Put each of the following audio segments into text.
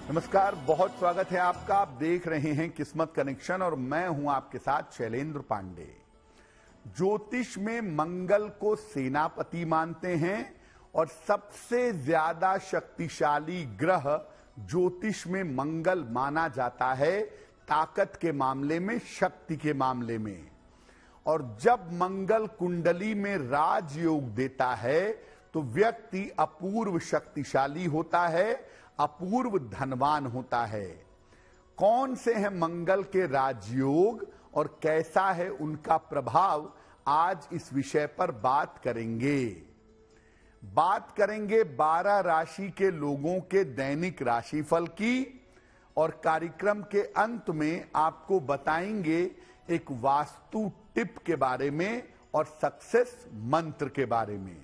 नमस्कार, बहुत स्वागत है आपका। आप देख रहे हैं किस्मत कनेक्शन और मैं हूं आपके साथ शैलेंद्र पांडे। ज्योतिष में मंगल को सेनापति मानते हैं और सबसे ज्यादा शक्तिशाली ग्रह ज्योतिष में मंगल माना जाता है, ताकत के मामले में, शक्ति के मामले में। और जब मंगल कुंडली में राजयोग देता है तो व्यक्ति अपूर्व शक्तिशाली होता है, अपूर्व धनवान होता है। कौन से हैं मंगल के राजयोग और कैसा है उनका प्रभाव, आज इस विषय पर बात करेंगे। 12 राशि के लोगों के दैनिक राशिफल की और कार्यक्रम के अंत में आपको बताएंगे एक वास्तु टिप के बारे में और सक्सेस मंत्र के बारे में।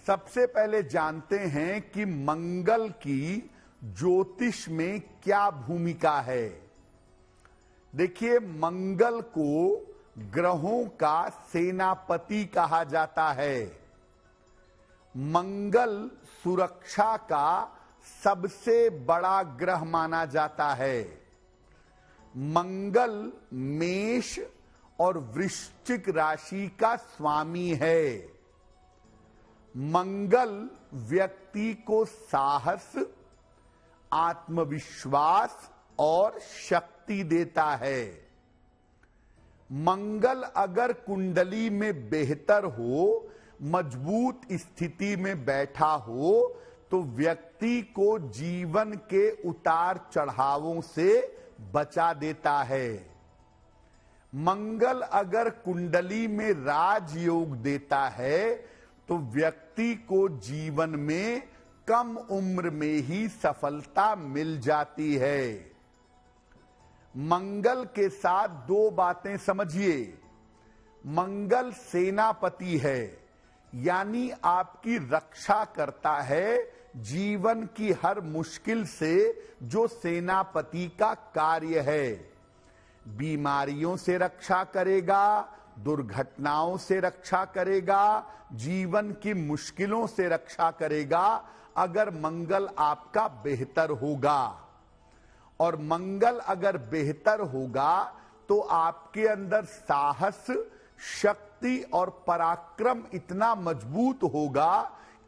सबसे पहले जानते हैं कि मंगल की ज्योतिष में क्या भूमिका है। देखिए, मंगल को ग्रहों का सेनापति कहा जाता है। मंगल सुरक्षा का सबसे बड़ा ग्रह माना जाता है। मंगल मेष और वृश्चिक राशि का स्वामी है। मंगल व्यक्ति को साहस, आत्मविश्वास और शक्ति देता है। मंगल अगर कुंडली में बेहतर हो, मजबूत स्थिति में बैठा हो, तो व्यक्ति को जीवन के उतार चढ़ावों से बचा देता है। मंगल अगर कुंडली में राजयोग देता है तो व्यक्ति को जीवन में कम उम्र में ही सफलता मिल जाती है। मंगल के साथ दो बातें समझिए। मंगल सेनापति है, यानी आपकी रक्षा करता है जीवन की हर मुश्किल से, जो सेनापति का कार्य है। बीमारियों से रक्षा करेगा, दुर्घटनाओं से रक्षा करेगा, जीवन की मुश्किलों से रक्षा करेगा अगर मंगल आपका बेहतर होगा। और मंगल अगर बेहतर होगा तो आपके अंदर साहस, शक्ति और पराक्रम इतना मजबूत होगा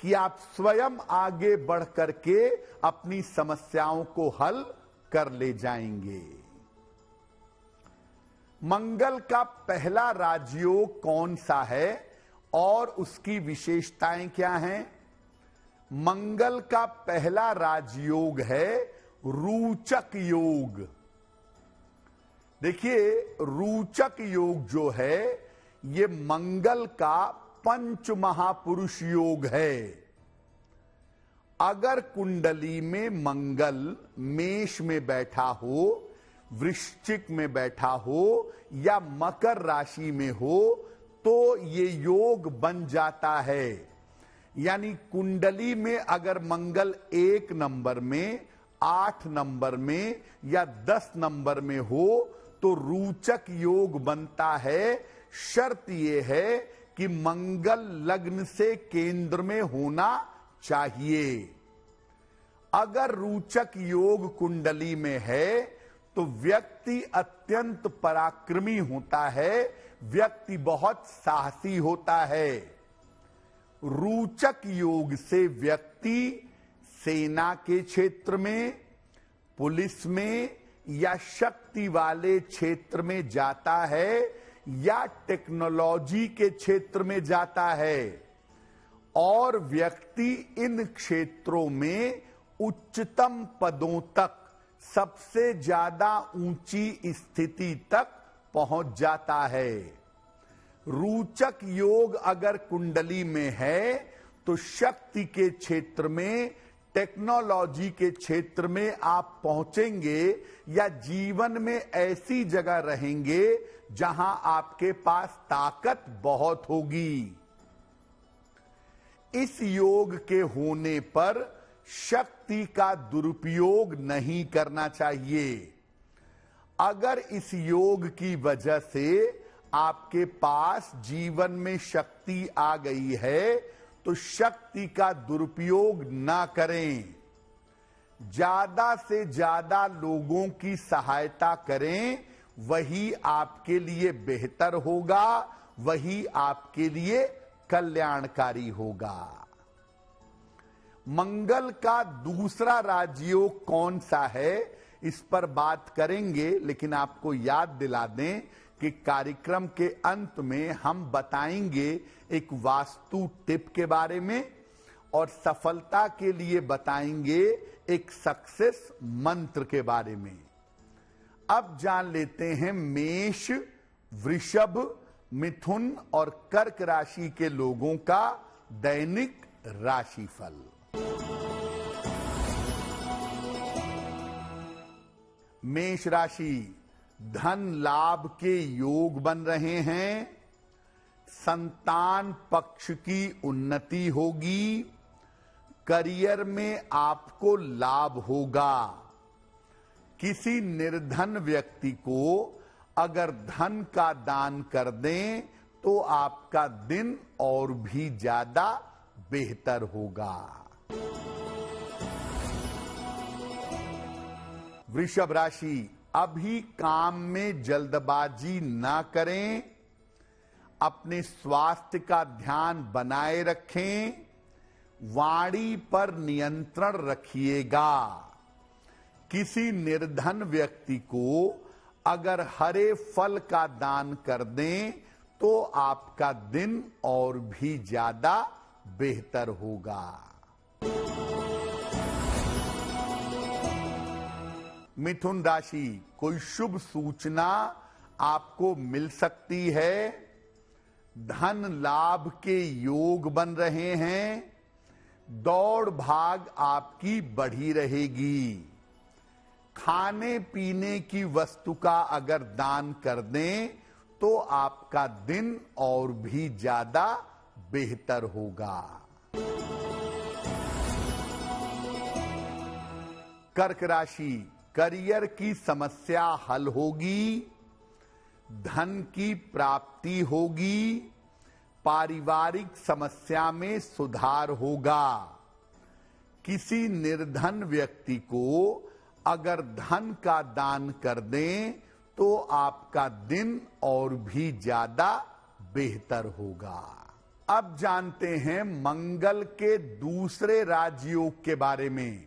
कि आप स्वयं आगे बढ़ करके अपनी समस्याओं को हल कर ले जाएंगे। मंगल का पहला राजयोग कौन सा है और उसकी विशेषताएं क्या हैं? मंगल का पहला राजयोग है रोचक योग। देखिए, रोचक योग जो है ये मंगल का पंच महापुरुष योग है। अगर कुंडली में मंगल मेष में बैठा हो, वृश्चिक में बैठा हो या मकर राशि में हो तो ये योग बन जाता है। यानी कुंडली में अगर मंगल 1 नंबर में, 8 नंबर में या 10 नंबर में हो तो रोचक योग बनता है। शर्त यह है कि मंगल लग्न से केंद्र में होना चाहिए। अगर रोचक योग कुंडली में है तो व्यक्ति अत्यंत पराक्रमी होता है, व्यक्ति बहुत साहसी होता है। रोचक योग से व्यक्ति सेना के क्षेत्र में, पुलिस में या शक्ति वाले क्षेत्र में जाता है या टेक्नोलॉजी के क्षेत्र में जाता है और व्यक्ति इन क्षेत्रों में उच्चतम पदों तक, सबसे ज्यादा ऊंची स्थिति तक पहुंच जाता है। रोचक योग अगर कुंडली में है तो शक्ति के क्षेत्र में, टेक्नोलॉजी के क्षेत्र में आप पहुंचेंगे या जीवन में ऐसी जगह रहेंगे जहां आपके पास ताकत बहुत होगी। इस योग के होने पर शक्ति का दुरुपयोग नहीं करना चाहिए। अगर इस योग की वजह से आपके पास जीवन में शक्ति आ गई है तो शक्ति का दुरुपयोग ना करें। ज्यादा से ज्यादा लोगों की सहायता करें, वही आपके लिए बेहतर होगा, वही आपके लिए कल्याणकारी होगा। मंगल का दूसरा राजयोग कौन सा है, इस पर बात करेंगे, लेकिन आपको याद दिला दें कि कार्यक्रम के अंत में हम बताएंगे एक वास्तु टिप के बारे में और सफलता के लिए बताएंगे एक सक्सेस मंत्र के बारे में। अब जान लेते हैं मेष, वृषभ, मिथुन और कर्क राशि के लोगों का दैनिक राशिफल। मेष राशि, धन लाभ के योग बन रहे हैं, संतान पक्ष की उन्नति होगी, करियर में आपको लाभ होगा। किसी निर्धन व्यक्ति को अगर धन का दान कर दें तो आपका दिन और भी ज्यादा बेहतर होगा। वृषभ राशि, अभी काम में जल्दबाजी ना करें, अपने स्वास्थ्य का ध्यान बनाए रखें, वाणी पर नियंत्रण रखिएगा। किसी निर्धन व्यक्ति को अगर हरे फल का दान कर दें तो आपका दिन और भी ज्यादा बेहतर होगा। मिथुन राशि, कोई शुभ सूचना आपको मिल सकती है, धन लाभ के योग बन रहे हैं, दौड़ भाग आपकी बढ़ी रहेगी। खाने पीने की वस्तु का अगर दान कर दें तो आपका दिन और भी ज्यादा बेहतर होगा। कर्क राशि, करियर की समस्या हल होगी, धन की प्राप्ति होगी, पारिवारिक समस्या में सुधार होगा। किसी निर्धन व्यक्ति को अगर धन का दान कर दें तो आपका दिन और भी ज्यादा बेहतर होगा। अब जानते हैं मंगल के दूसरे राजयोग के बारे में।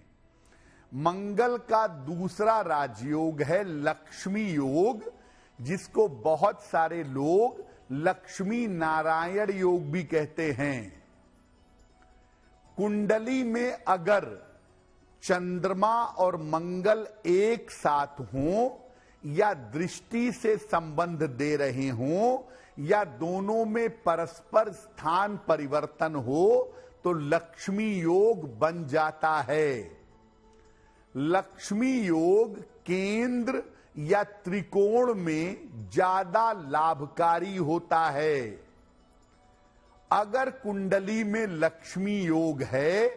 मंगल का दूसरा राजयोग है लक्ष्मी योग, जिसको बहुत सारे लोग लक्ष्मी नारायण योग भी कहते हैं। कुंडली में अगर चंद्रमा और मंगल एक साथ हों या दृष्टि से संबंध दे रहे हों या दोनों में परस्पर स्थान परिवर्तन हो तो लक्ष्मी योग बन जाता है। लक्ष्मी योग केंद्र या त्रिकोण में ज्यादा लाभकारी होता है। अगर कुंडली में लक्ष्मी योग है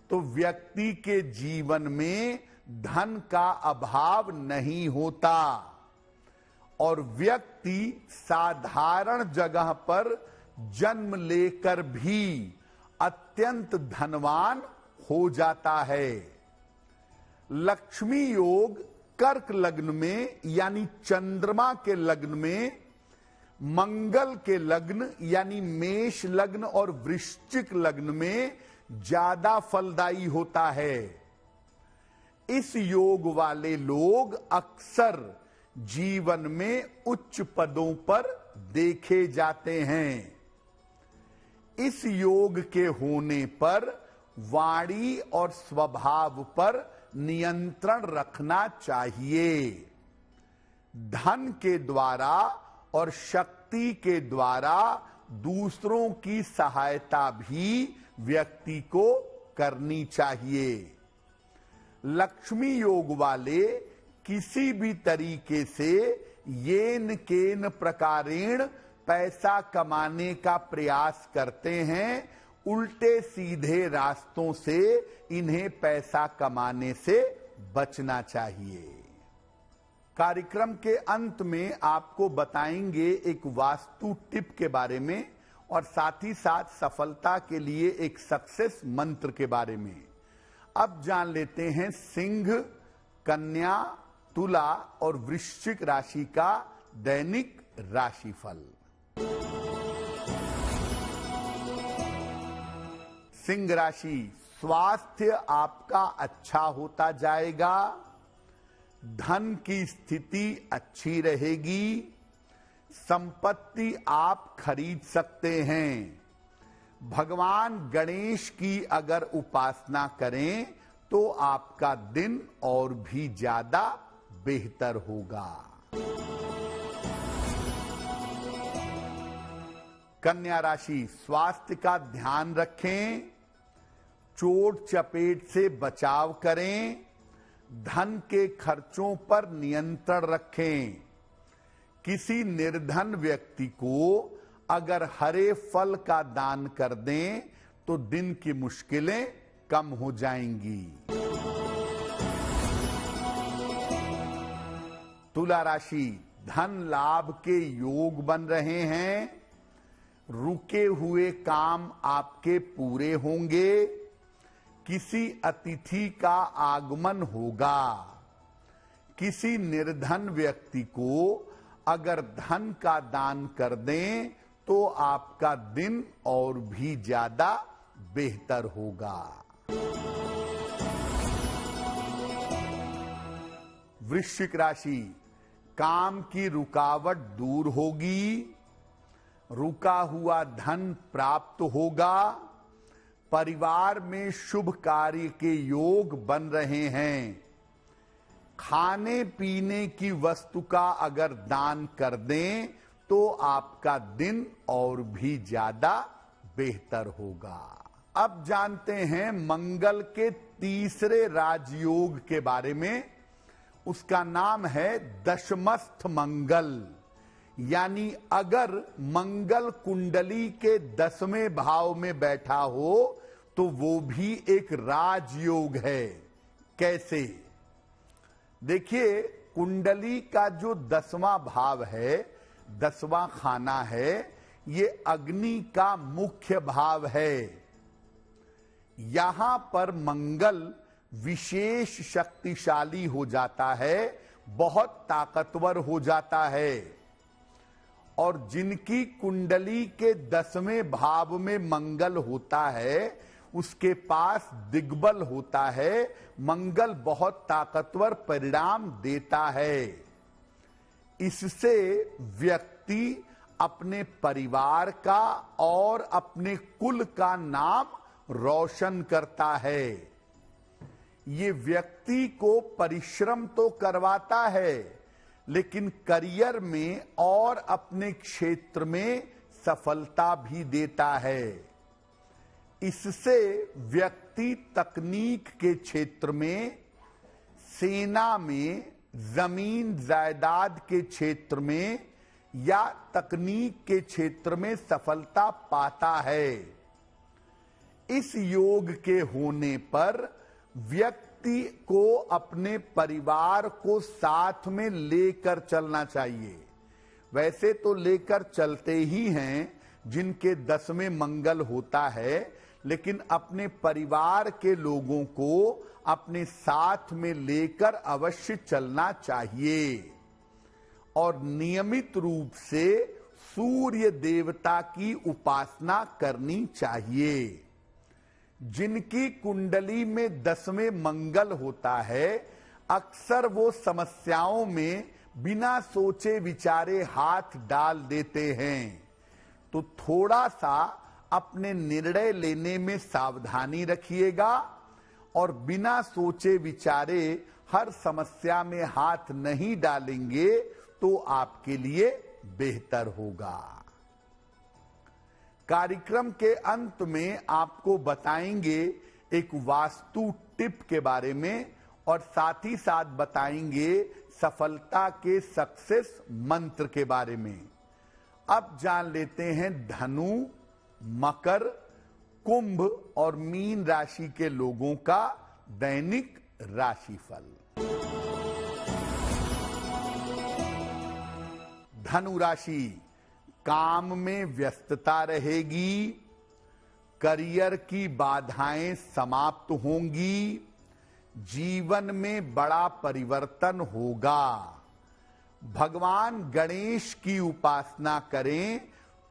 तो व्यक्ति के जीवन में धन का अभाव नहीं होता और व्यक्ति साधारण जगह पर जन्म लेकर भी अत्यंत धनवान हो जाता है। लक्ष्मी योग कर्क लग्न में यानी चंद्रमा के लग्न में, मंगल के लग्न यानी मेष लग्न और वृश्चिक लग्न में ज्यादा फलदायी होता है। इस योग वाले लोग अक्सर जीवन में उच्च पदों पर देखे जाते हैं। इस योग के होने पर वाणी और स्वभाव पर नियंत्रण रखना चाहिए। धन के द्वारा और शक्ति के द्वारा दूसरों की सहायता भी व्यक्ति को करनी चाहिए। लक्ष्मी योग वाले किसी भी तरीके से येन केन प्रकारेण पैसा कमाने का प्रयास करते हैं, उल्टे सीधे रास्तों से इन्हें पैसा कमाने से बचना चाहिए। कार्यक्रम के अंत में आपको बताएंगे एक वास्तु टिप के बारे में और साथ ही साथ सफलता के लिए एक सक्सेस मंत्र के बारे में। अब जान लेते हैं सिंह, कन्या, तुला और वृश्चिक राशि का दैनिक राशिफल। सिंह राशि, स्वास्थ्य आपका अच्छा होता जाएगा, धन की स्थिति अच्छी रहेगी, संपत्ति आप खरीद सकते हैं। भगवान गणेश की अगर उपासना करें तो आपका दिन और भी ज्यादा बेहतर होगा। कन्या राशि, स्वास्थ्य का ध्यान रखें, चोट चपेट से बचाव करें, धन के खर्चों पर नियंत्रण रखें। किसी निर्धन व्यक्ति को अगर हरे फल का दान कर दें तो दिन की मुश्किलें कम हो जाएंगी। तुला राशि, धन लाभ के योग बन रहे हैं, रुके हुए काम आपके पूरे होंगे, किसी अतिथि का आगमन होगा। किसी निर्धन व्यक्ति को अगर धन का दान कर दें तो आपका दिन और भी ज्यादा बेहतर होगा। वृश्चिक राशि, काम की रुकावट दूर होगी, रुका हुआ धन प्राप्त होगा, परिवार में शुभ कार्य के योग बन रहे हैं। खाने पीने की वस्तु का अगर दान कर दें तो आपका दिन और भी ज्यादा बेहतर होगा। अब जानते हैं मंगल के तीसरे राजयोग के बारे में। उसका नाम है दशमस्थ मंगल, यानी अगर मंगल कुंडली के 10वें भाव में बैठा हो तो वो भी एक राजयोग है। कैसे? देखिए, कुंडली का जो 10वां भाव है, 10वां खाना है, ये अग्नि का मुख्य भाव है। यहां पर मंगल विशेष शक्तिशाली हो जाता है, बहुत ताकतवर हो जाता है। और जिनकी कुंडली के 10वें भाव में मंगल होता है उसके पास दिग्बल होता है, मंगल बहुत ताकतवर परिणाम देता है। इससे व्यक्ति अपने परिवार का और अपने कुल का नाम रोशन करता है। ये व्यक्ति को परिश्रम तो करवाता है, लेकिन करियर में और अपने क्षेत्र में सफलता भी देता है। इससे व्यक्ति तकनीक के क्षेत्र में, सेना में, जमीन जायदाद के क्षेत्र में या तकनीक के क्षेत्र में सफलता पाता है। इस योग के होने पर व्यक्ति को अपने परिवार को साथ में लेकर चलना चाहिए। वैसे तो लेकर चलते ही हैं जिनके 10वें मंगल होता है, लेकिन अपने परिवार के लोगों को अपने साथ में लेकर अवश्य चलना चाहिए। और नियमित रूप से सूर्य देवता की उपासना करनी चाहिए। जिनकी कुंडली में 10वें मंगल होता है, अक्सर वो समस्याओं में बिना सोचे विचारे हाथ डाल देते हैं। तो थोड़ा सा अपने निर्णय लेने में सावधानी रखिएगा और बिना सोचे विचारे हर समस्या में हाथ नहीं डालेंगे तो आपके लिए बेहतर होगा। कार्यक्रम के अंत में आपको बताएंगे एक वास्तु टिप के बारे में और साथ ही साथ बताएंगे सफलता के सक्सेस मंत्र के बारे में। अब जान लेते हैं धनु, मकर, कुंभ और मीन राशि के लोगों का दैनिक राशिफल। धनु राशि, काम में व्यस्तता रहेगी, करियर की बाधाएं समाप्त होंगी, जीवन में बड़ा परिवर्तन होगा। भगवान गणेश की उपासना करें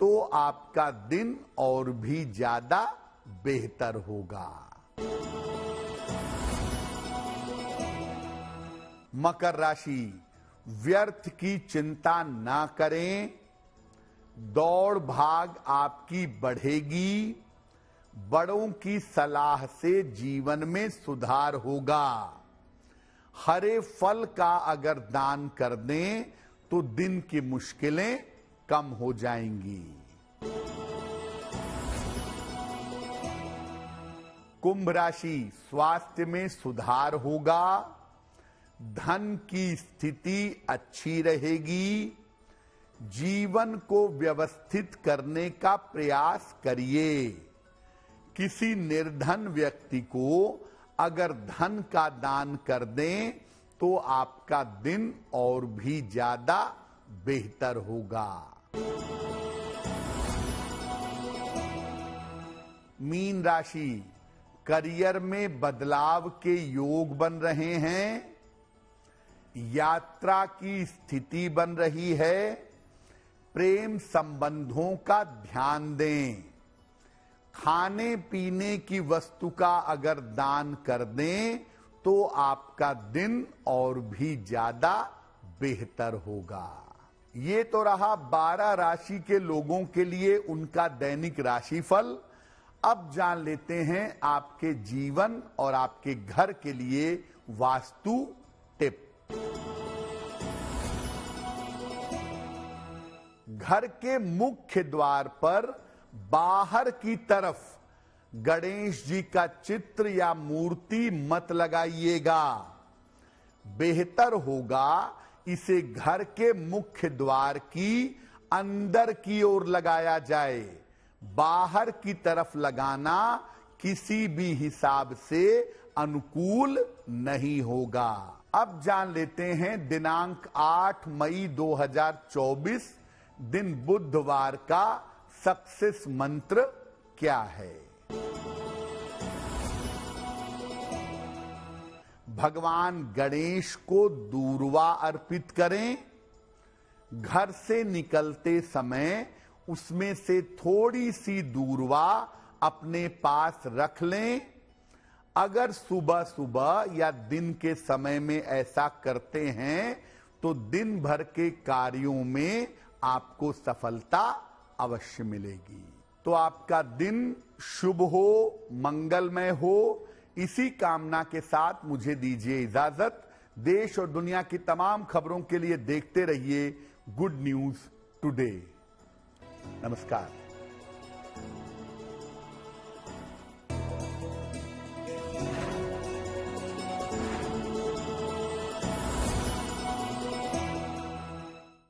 तो आपका दिन और भी ज्यादा बेहतर होगा। मकर राशि, व्यर्थ की चिंता ना करें, दौड़ भाग आपकी बढ़ेगी, बड़ों की सलाह से जीवन में सुधार होगा। हरे फल का अगर दान कर दें तो दिन की मुश्किलें कम हो जाएंगी। कुंभ राशि, स्वास्थ्य में सुधार होगा, धन की स्थिति अच्छी रहेगी, जीवन को व्यवस्थित करने का प्रयास करिए। किसी निर्धन व्यक्ति को अगर धन का दान कर दें तो आपका दिन और भी ज्यादा बेहतर होगा। मीन राशि, करियर में बदलाव के योग बन रहे हैं, यात्रा की स्थिति बन रही है, प्रेम संबंधों का ध्यान दें। खाने पीने की वस्तु का अगर दान कर दें तो आपका दिन और भी ज्यादा बेहतर होगा। ये तो रहा 12 राशि के लोगों के लिए उनका दैनिक राशिफल। अब जान लेते हैं आपके जीवन और आपके घर के लिए वास्तु टिप। घर के मुख्य द्वार पर बाहर की तरफ गणेश जी का चित्र या मूर्ति मत लगाइएगा। बेहतर होगा इसे घर के मुख्य द्वार की अंदर की ओर लगाया जाए। बाहर की तरफ लगाना किसी भी हिसाब से अनुकूल नहीं होगा। अब जान लेते हैं दिनांक 8 मई 2024 दिन बुधवार का सक्सेस मंत्र क्या है। भगवान गणेश को दूर्वा अर्पित करें। घर से निकलते समय उसमें से थोड़ी सी दूर्वा अपने पास रख लें। अगर सुबह सुबह या दिन के समय में ऐसा करते हैं तो दिन भर के कार्यों में आपको सफलता अवश्य मिलेगी। तो आपका दिन शुभ हो, मंगलमय हो, इसी कामना के साथ मुझे दीजिए इजाजत। देश और दुनिया की तमाम खबरों के लिए देखते रहिए गुड न्यूज टुडे। नमस्कार।